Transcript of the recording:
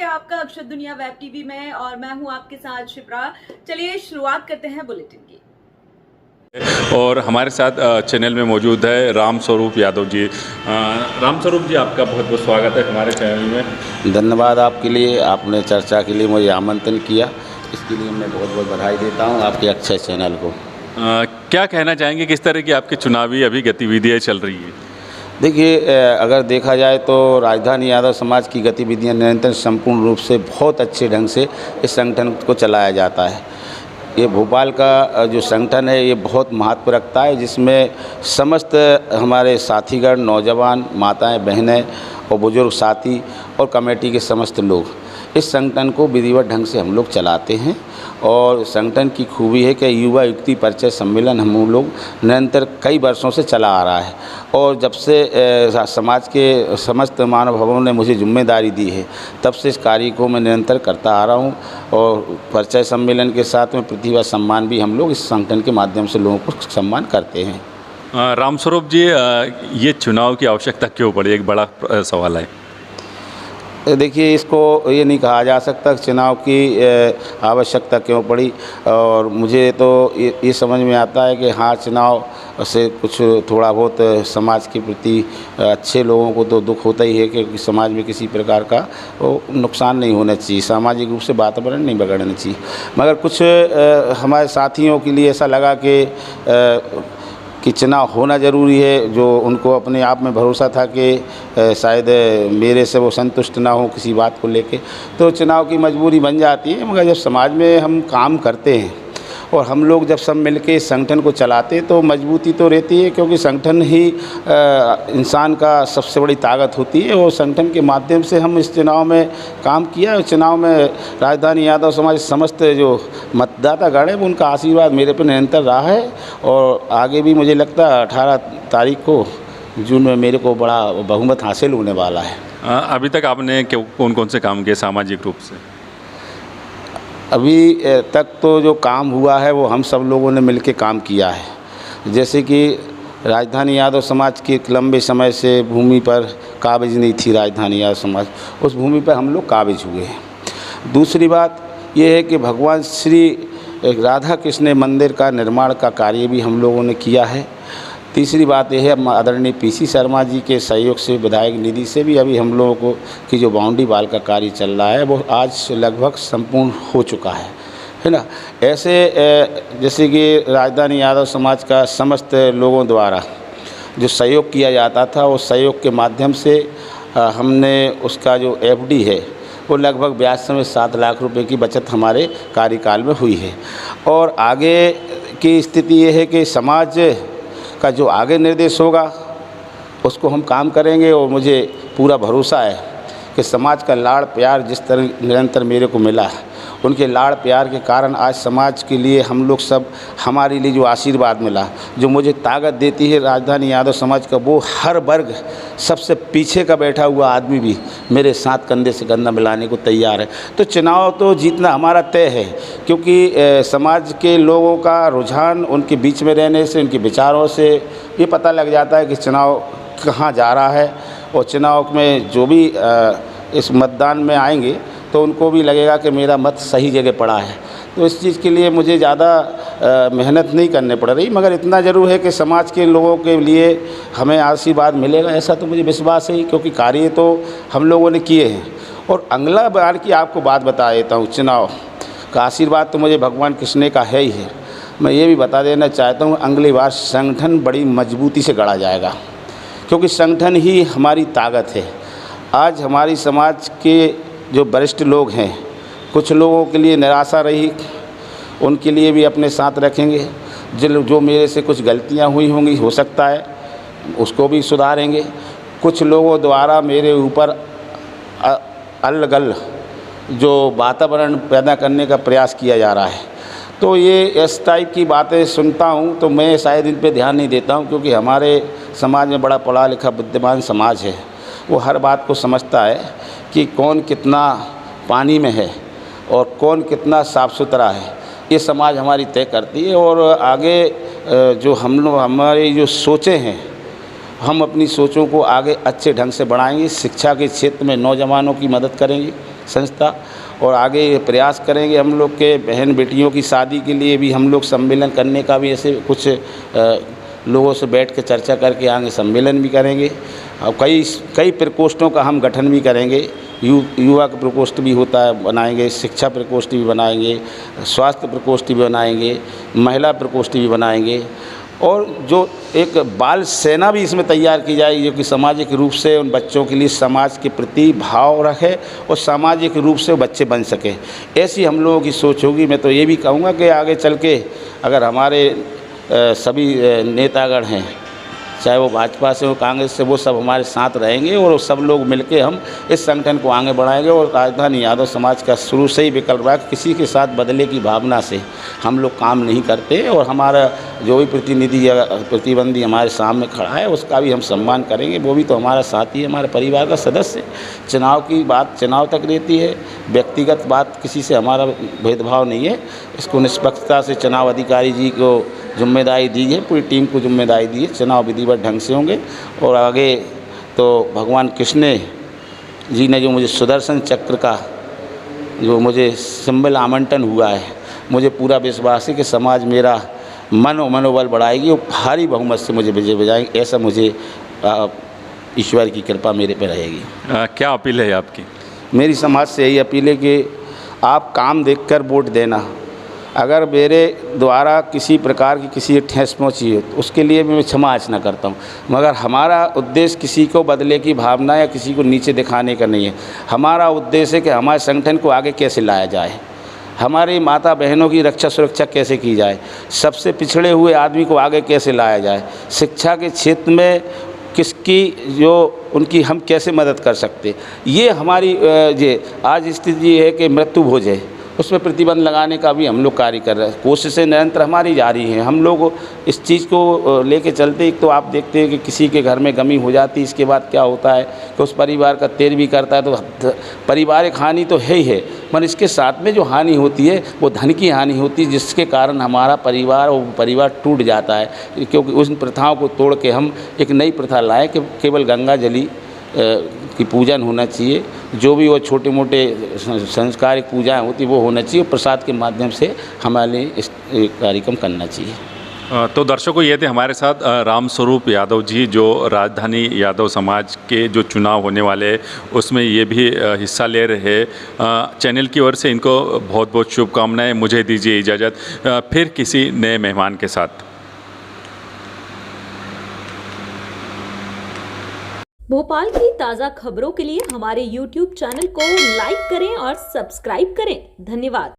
है आपका अक्षत दुनिया वेब टीवी में और मैं हूं आपके साथ शिप्रा। चलिए शुरुआत करते हैं बुलेटिन की। और हमारे साथ चैनल में मौजूद है राम स्वरूप यादव जी। राम स्वरूप जी, आपका बहुत बहुत स्वागत है हमारे चैनल में। धन्यवाद आपके लिए, आपने चर्चा के लिए मुझे आमंत्रण किया, इसके लिए मैं बहुत बहुत बधाई देता हूं आपके अच्छे चैनल को। क्या कहना चाहेंगे, किस तरह की आपकी चुनावी अभी गतिविधियाँ चल रही है? देखिए, अगर देखा जाए तो राजधानी यादव समाज की गतिविधियां निरंतर संपूर्ण रूप से बहुत अच्छे ढंग से इस संगठन को चलाया जाता है। ये भोपाल का जो संगठन है ये बहुत महत्व रखता है, जिसमें समस्त हमारे साथीगण, नौजवान, माताएं, बहनें और बुजुर्ग साथी और कमेटी के समस्त लोग इस संगठन को विधिवत ढंग से हम लोग चलाते हैं। और संगठन की खूबी है कि युवा युक्ति परिचय सम्मेलन हम लोग निरंतर कई वर्षों से चला आ रहा है। और जब से समाज के समस्त मानव भवनों ने मुझे जिम्मेदारी दी है, तब से इस कार्य को मैं निरंतर करता आ रहा हूँ। और परिचय सम्मेलन के साथ में प्रतिभा सम्मान भी हम लोग इस संगठन के माध्यम से लोगों को सम्मान करते हैं। रामस्वरूप जी, ये चुनाव की आवश्यकता क्यों पड़ी, एक बड़ा सवाल है। देखिए, इसको ये नहीं कहा जा सकता चुनाव की आवश्यकता क्यों पड़ी। और मुझे तो ये समझ में आता है कि हाँ, चुनाव से कुछ थोड़ा बहुत समाज के प्रति अच्छे लोगों को तो दुख होता ही है कि समाज में किसी प्रकार का नुकसान नहीं होना चाहिए, सामाजिक रूप से वातावरण नहीं बिगड़ना चाहिए। मगर कुछ हमारे साथियों के लिए ऐसा लगा कि चुनाव होना ज़रूरी है, जो उनको अपने आप में भरोसा था कि शायद मेरे से वो संतुष्ट ना हो किसी बात को लेके, तो चुनाव की मजबूरी बन जाती है। मगर जब समाज में हम काम करते हैं और हम लोग जब सब मिलके इस संगठन को चलाते हैं तो मजबूती तो रहती है, क्योंकि संगठन ही इंसान का सबसे बड़ी ताकत होती है। और संगठन के माध्यम से हम इस चुनाव में काम किया। चुनाव में राजधानी यादव समाज समस्त जो मतदातागण है उनका आशीर्वाद मेरे पर निरंतर रहा है। और आगे भी मुझे लगता है 18 तारीख को जून में मेरे को बड़ा बहुमत हासिल होने वाला है। अभी तक आपने कौन कौन से काम किए सामाजिक रूप से? अभी तक तो जो काम हुआ है वो हम सब लोगों ने मिलकर काम किया है। जैसे कि राजधानी यादव समाज की एक लंबे समय से भूमि पर काबिज नहीं थी राजधानी यादव समाज, उस भूमि पर हम लोग काबिज हुए हैं। दूसरी बात ये है कि भगवान श्री राधा कृष्ण मंदिर का निर्माण का कार्य भी हम लोगों ने किया है। तीसरी बात यह है, आदरणीय पीसी शर्मा जी के सहयोग से, विधायक निधि से भी अभी हम लोगों को की जो बाउंड्री वाल का कार्य चल रहा है वो आज लगभग संपूर्ण हो चुका है ना। ऐसे जैसे कि राजधानी यादव समाज का समस्त लोगों द्वारा जो सहयोग किया जाता था, उस सहयोग के माध्यम से हमने उसका जो FD है वो लगभग ब्याज समेत 7 लाख रुपए की बचत हमारे कार्यकाल में हुई है। और आगे की स्थिति ये है कि समाज का जो आगे निर्देश होगा उसको हम काम करेंगे। और मुझे पूरा भरोसा है कि समाज का लाड़ प्यार जिस तरह निरंतर मेरे को मिला, उनके लाड़ प्यार के कारण आज समाज के लिए हम लोग सब, हमारे लिए जो आशीर्वाद मिला, जो मुझे ताकत देती है राजधानी यादव समाज का, वो हर वर्ग सबसे पीछे का बैठा हुआ आदमी भी मेरे साथ कंधे से कंधा मिलाने को तैयार है। तो चुनाव तो जीतना हमारा तय है, क्योंकि समाज के लोगों का रुझान उनके बीच में रहने से, उनके विचारों से ये पता लग जाता है कि चुनाव कहाँ जा रहा है। और चुनाव में जो भी इस मतदान में आएंगे तो उनको भी लगेगा कि मेरा मत सही जगह पड़ा है। तो इस चीज़ के लिए मुझे ज़्यादा मेहनत नहीं करने पड़ रही, मगर इतना ज़रूर है कि समाज के लोगों के लिए हमें आशीर्वाद मिलेगा, ऐसा तो मुझे विश्वास है, क्योंकि कार्य तो हम लोगों ने किए हैं। और अगला बार की आपको बात बता देता हूँ, चुनाव का आशीर्वाद तो मुझे भगवान कृष्ण का है ही है। मैं ये भी बता देना चाहता हूँ, अगली बार संगठन बड़ी मजबूती से गढ़ा जाएगा, क्योंकि संगठन ही हमारी ताकत है। आज हमारी समाज के जो वरिष्ठ लोग हैं, कुछ लोगों के लिए निराशा रही, उनके लिए भी अपने साथ रखेंगे। जो मेरे से कुछ गलतियां हुई होंगी, हो सकता है उसको भी सुधारेंगे। कुछ लोगों द्वारा मेरे ऊपर अलग जो वातावरण पैदा करने का प्रयास किया जा रहा है, तो ये इस टाइप की बातें सुनता हूँ तो मैं शायद इन पे ध्यान नहीं देता हूँ, क्योंकि हमारे समाज में बड़ा पढ़ा लिखा बुद्धिमान समाज है। वो हर बात को समझता है कि कौन कितना पानी में है और कौन कितना साफ़ सुथरा है, ये समाज हमारी तय करती है। और आगे जो हम लोग, हमारी जो सोचें हैं, हम अपनी सोचों को आगे अच्छे ढंग से बढ़ाएंगे। शिक्षा के क्षेत्र में नौजवानों की मदद करेंगे, संस्था। और आगे प्रयास करेंगे हम लोग के बहन बेटियों की शादी के लिए भी हम लोग सम्मेलन करने का भी ऐसे कुछ लोगों से बैठ के चर्चा करके आगे सम्मेलन भी करेंगे। और कई प्रकोष्ठों का हम गठन भी करेंगे। युवा का प्रकोष्ठ भी होता है, बनाएंगे। शिक्षा प्रकोष्ठ भी बनाएंगे, स्वास्थ्य प्रकोष्ठ भी बनाएंगे, महिला प्रकोष्ठ भी बनाएंगे। और जो एक बाल सेना भी इसमें तैयार की जाएगी, जो कि सामाजिक रूप से उन बच्चों के लिए समाज के प्रति भाव रखे और सामाजिक रूप से बच्चे बन सके, ऐसी हम लोगों की सोच होगी। मैं तो ये भी कहूँगा कि आगे चल के अगर हमारे सभी नेतागण हैं, चाहे वो भाजपा से हो, कांग्रेस से, वो सब हमारे साथ रहेंगे और सब लोग मिलके हम इस संगठन को आगे बढ़ाएंगे। और राजधानी यादव समाज का शुरू से ही विकल्प रहा कि किसी के साथ बदले की भावना से हम लोग काम नहीं करते। और हमारा जो भी प्रतिनिधि या प्रतिबंधी हमारे सामने खड़ा है उसका भी हम सम्मान करेंगे। वो भी तो हमारा साथी है, हमारे परिवार का सदस्य है। चुनाव की बात चुनाव तक रहती है, व्यक्तिगत बात किसी से हमारा भेदभाव नहीं है। इसको निष्पक्षता से चुनाव अधिकारी जी को जिम्मेदारी दी है, पूरी टीम को जिम्मेदारी दी है। चुनाव विधिवत ढंग से होंगे। और आगे तो भगवान कृष्ण जी ने जो मुझे सुदर्शन चक्र का जो मुझे सिंबल आवंटन हुआ है, मुझे पूरा विश्वास है कि समाज मेरा मनोबल बढ़ाएगी और भारी बहुमत से मुझे विजय बजाएंगे। ऐसा मुझे ईश्वर की कृपा मेरे पे रहेगी। क्या अपील है आपकी? मेरी समाज से यही अपील है कि आप काम देखकर वोट देना। अगर मेरे द्वारा किसी प्रकार की किसी ठेस पहुँची है तो उसके लिए मैं क्षमा याचना करता हूँ, मगर हमारा उद्देश्य किसी को बदले की भावना या किसी को नीचे दिखाने का नहीं है। हमारा उद्देश्य है कि हमारे संगठन को आगे कैसे लाया जाए, हमारी माता बहनों की रक्षा सुरक्षा कैसे की जाए, सबसे पिछड़े हुए आदमी को आगे कैसे लाया जाए, शिक्षा के क्षेत्र में किसकी जो उनकी हम कैसे मदद कर सकते। ये हमारी आज स्थिति ये है कि मृत्यु भोज है, उसमें प्रतिबंध लगाने का भी हम लोग कार्य कर रहे हैं। कोशिशें निरंतर हमारी जारी हैं। हम लोग इस चीज़ को लेके चलते। एक तो आप देखते हैं कि किसी के घर में गमी हो जाती है, इसके बाद क्या होता है कि उस परिवार का तेर भी करता है। तो पारिवारिक हानि तो है ही है, पर इसके साथ में जो हानि होती है वो धन की हानि होती है, जिसके कारण हमारा परिवार टूट जाता है। क्योंकि उन प्रथाओं को तोड़ के हम एक नई प्रथा लाएँ कि केवल गंगा जली की पूजन होना चाहिए। जो भी वो छोटे मोटे संस्कारिक पूजाएं होती वो होना चाहिए। प्रसाद के माध्यम से हमारे इस कार्यक्रम करना चाहिए। तो दर्शकों, ये थे हमारे साथ राम स्वरूप यादव जी, जो राजधानी यादव समाज के जो चुनाव होने वाले हैं उसमें ये भी हिस्सा ले रहे हैं। चैनल की ओर से इनको बहुत बहुत शुभकामनाएं। मुझे दीजिए इजाज़त, फिर किसी नए मेहमान के साथ। भोपाल की ताज़ा खबरों के लिए हमारे YouTube चैनल को लाइक करें और सब्सक्राइब करें। धन्यवाद।